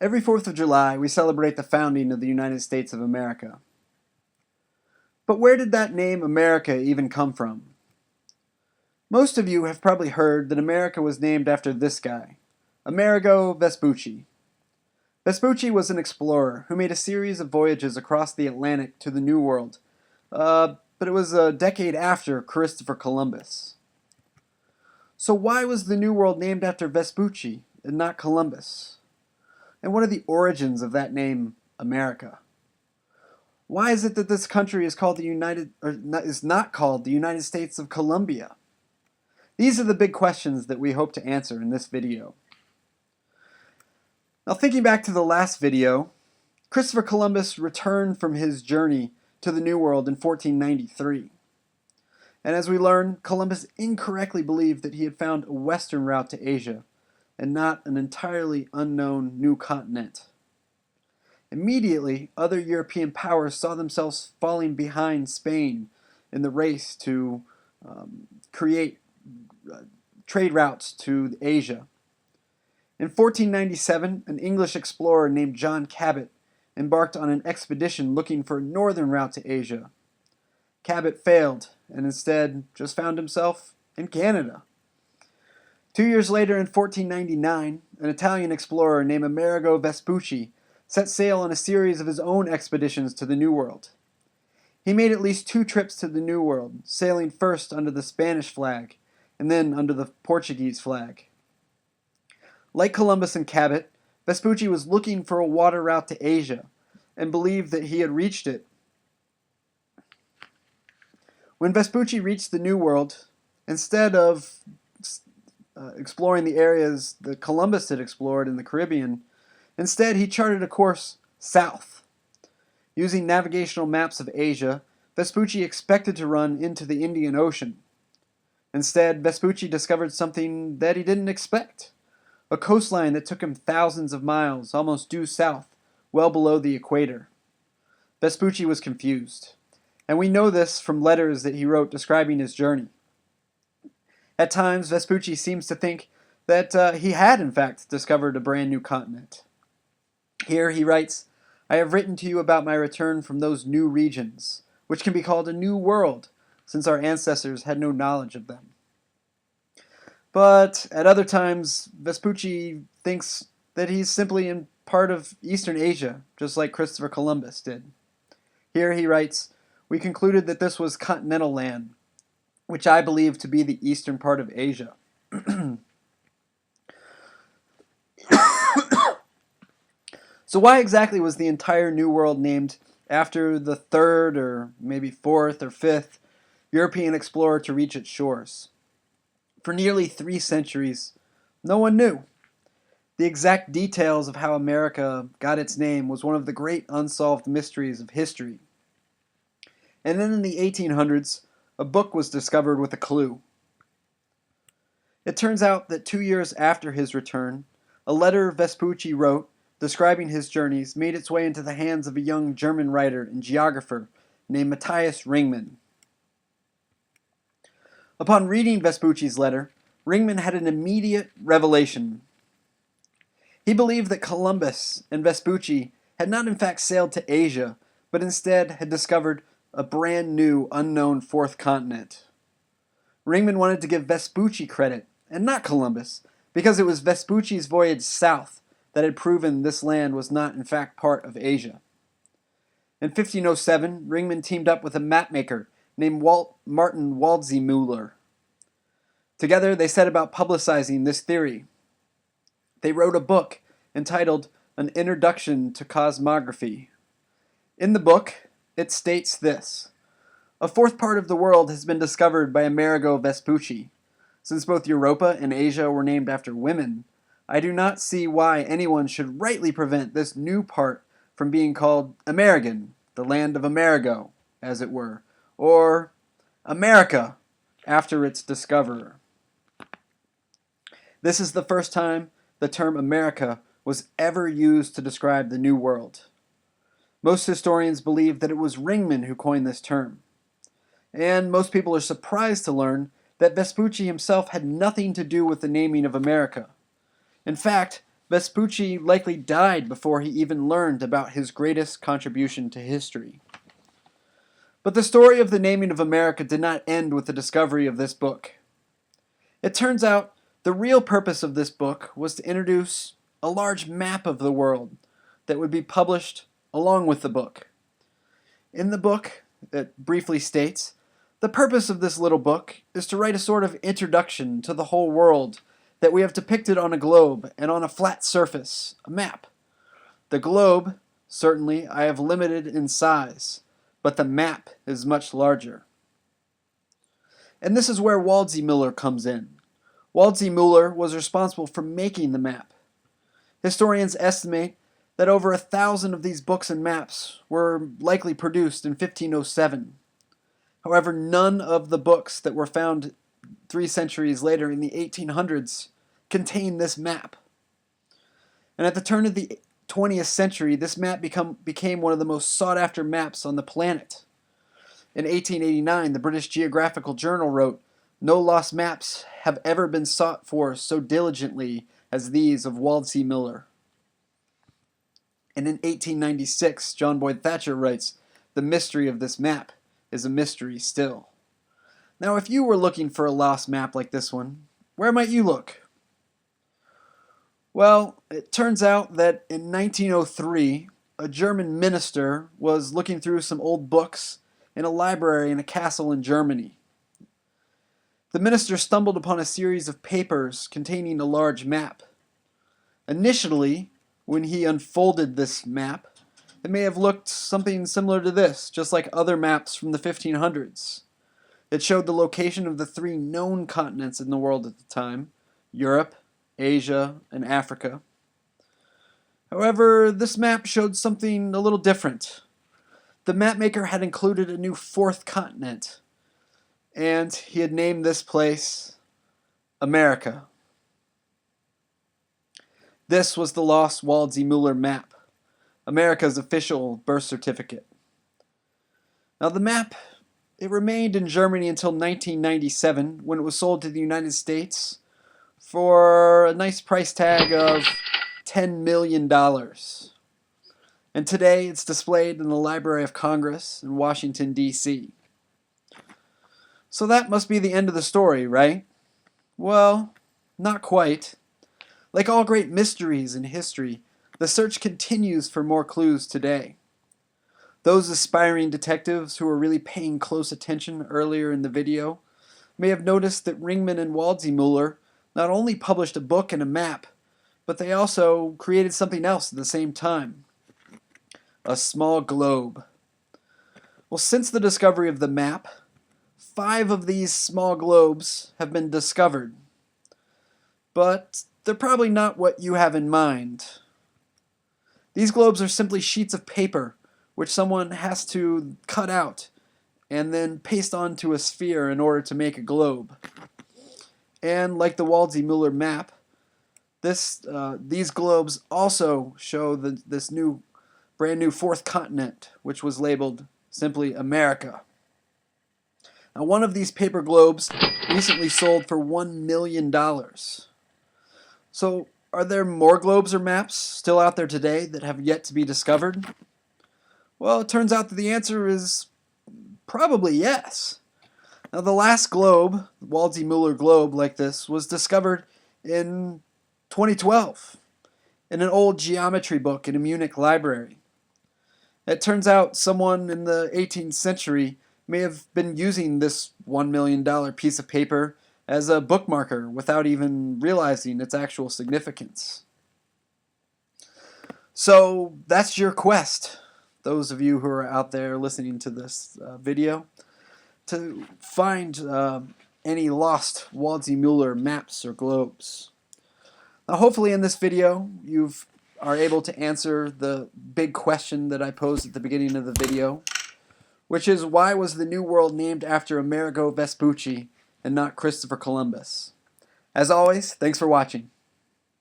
Every 4th of July, we celebrate the founding of the United States of America. But where did that name America even come from? Most of you have probably heard that America was named after this guy, Amerigo Vespucci. Vespucci was an explorer who made a series of voyages across the Atlantic to the New World, but it was a decade after Christopher Columbus. So why was the New World named after Vespucci and not Columbus? And what are the origins of that name, America? Why is it that this country is called is not called the United States of Colombia? These are the big questions that we hope to answer in this video. Now, thinking back to the last video, Christopher Columbus returned from his journey to the New World in 1493. And as we learn, Columbus incorrectly believed that he had found a western route to Asia and not an entirely unknown new continent. Immediately, other European powers saw themselves falling behind Spain in the race to create trade routes to Asia. In 1497, an English explorer named John Cabot embarked on an expedition looking for a northern route to Asia. Cabot failed and instead just found himself in Canada. 2 years later, in 1499, an Italian explorer named Amerigo Vespucci set sail on a series of his own expeditions to the New World. He made at least 2 trips to the New World, sailing first under the Spanish flag and then under the Portuguese flag. Like Columbus and Cabot, Vespucci was looking for a water route to Asia and believed that he had reached it. When Vespucci reached the New World, instead of exploring the areas that Columbus had explored in the Caribbean, instead he charted a course south. Using navigational maps of Asia, Vespucci expected to run into the Indian Ocean. Instead, Vespucci discovered something that he didn't expect. A coastline that took him thousands of miles, almost due south, well below the equator. Vespucci was confused, and we know this from letters that he wrote describing his journey. At times, Vespucci seems to think that he had in fact discovered a brand new continent. Here he writes, "I have written to you about my return from those new regions, which can be called a new world, since our ancestors had no knowledge of them." But at other times, Vespucci thinks that he's simply in part of Eastern Asia, just like Christopher Columbus did. Here he writes, "We concluded that this was continental land, which I believe to be the eastern part of Asia." So why exactly was the entire New World named after the 3rd or maybe 4th or 5th European explorer to reach its shores? For nearly 3 centuries, no one knew. The exact details of how America got its name was one of the great unsolved mysteries of history. And then in the 1800s, a book was discovered with a clue. It turns out that 2 years after his return, a letter Vespucci wrote describing his journeys made its way into the hands of a young German writer and geographer named Matthias Ringman. Upon reading Vespucci's letter, Ringman had an immediate revelation. He believed that Columbus and Vespucci had not in fact sailed to Asia, but instead had discovered a brand new, unknown 4th continent. Ringman wanted to give Vespucci credit, and not Columbus, because it was Vespucci's voyage south that had proven this land was not in fact part of Asia. In 1507, Ringman teamed up with a mapmaker named Martin Waldseemüller. Together, they set about publicizing this theory. They wrote a book entitled An Introduction to Cosmography. In the book, it states this: "A 4th part of the world has been discovered by Amerigo Vespucci. Since both Europa and Asia were named after women, I do not see why anyone should rightly prevent this new part from being called Amerigan, the land of Amerigo, as it were, or America, after its discoverer." This is the first time the term America was ever used to describe the New World. Most historians believe that it was Ringman who coined this term. And most people are surprised to learn that Vespucci himself had nothing to do with the naming of America. In fact, Vespucci likely died before he even learned about his greatest contribution to history. But the story of the naming of America did not end with the discovery of this book. It turns out the real purpose of this book was to introduce a large map of the world that would be published along with the book. In the book, it briefly states, the purpose of this little book is to write a sort of introduction to the whole world that we have depicted on a globe and on a flat surface, a map. The globe, certainly, I have limited in size, but the map is much larger. And this is where Waldseemüller comes in. Waldseemüller was responsible for making the map. Historians estimate that over 1,000 of these books and maps were likely produced in 1507. However, none of the books that were found 3 centuries later in the 1800s contain this map. And at the turn of the 20th century, this map became one of the most sought-after maps on the planet. In 1889, the British Geographical Journal wrote, "No lost maps have ever been sought for so diligently as these of Waldseemüller." And in 1896, John Boyd Thatcher writes, "The mystery of this map is a mystery still." Now, if you were looking for a lost map like this one, where might you look? Well, it turns out that in 1903, a German minister was looking through some old books in a library in a castle in Germany. The minister stumbled upon a series of papers containing a large map. Initially, when he unfolded this map, it may have looked something similar to this, just like other maps from the 1500s. It showed the location of the 3 known continents in the world at the time, Europe, Asia, and Africa. However, this map showed something a little different. The mapmaker had included a new 4th continent, and he had named this place America. This was the lost Waldseemüller map, America's official birth certificate. Now the map, it remained in Germany until 1997, when it was sold to the United States for a nice price tag of $10 million. And today it's displayed in the Library of Congress in Washington, D.C. So that must be the end of the story, right? Well, not quite. Like all great mysteries in history, the search continues for more clues today. Those aspiring detectives who were really paying close attention earlier in the video may have noticed that Ringman and Waldseemüller not only published a book and a map, but they also created something else at the same time. A small globe. Well, since the discovery of the map, 5 of these small globes have been discovered. But they're probably not what you have in mind. These globes are simply sheets of paper which someone has to cut out and then paste onto a sphere in order to make a globe. And like the Waldseemüller map, these globes also show this brand new 4th continent, which was labeled simply America. Now, one of these paper globes recently sold for $1 million. So, are there more globes or maps still out there today that have yet to be discovered? Well, it turns out that the answer is probably yes. Now, the last globe, the Waldseemüller globe like this, was discovered in 2012 in an old geometry book in a Munich library. It turns out someone in the 18th century may have been using this $1 million piece of paper as a bookmarker without even realizing its actual significance. So that's your quest, those of you who are out there listening to this video, to find any lost Waldseemüller maps or globes. Now, hopefully in this video you are able to answer the big question that I posed at the beginning of the video, which is, why was the New World named after Amerigo Vespucci and not Christopher Columbus? As always, thanks for watching.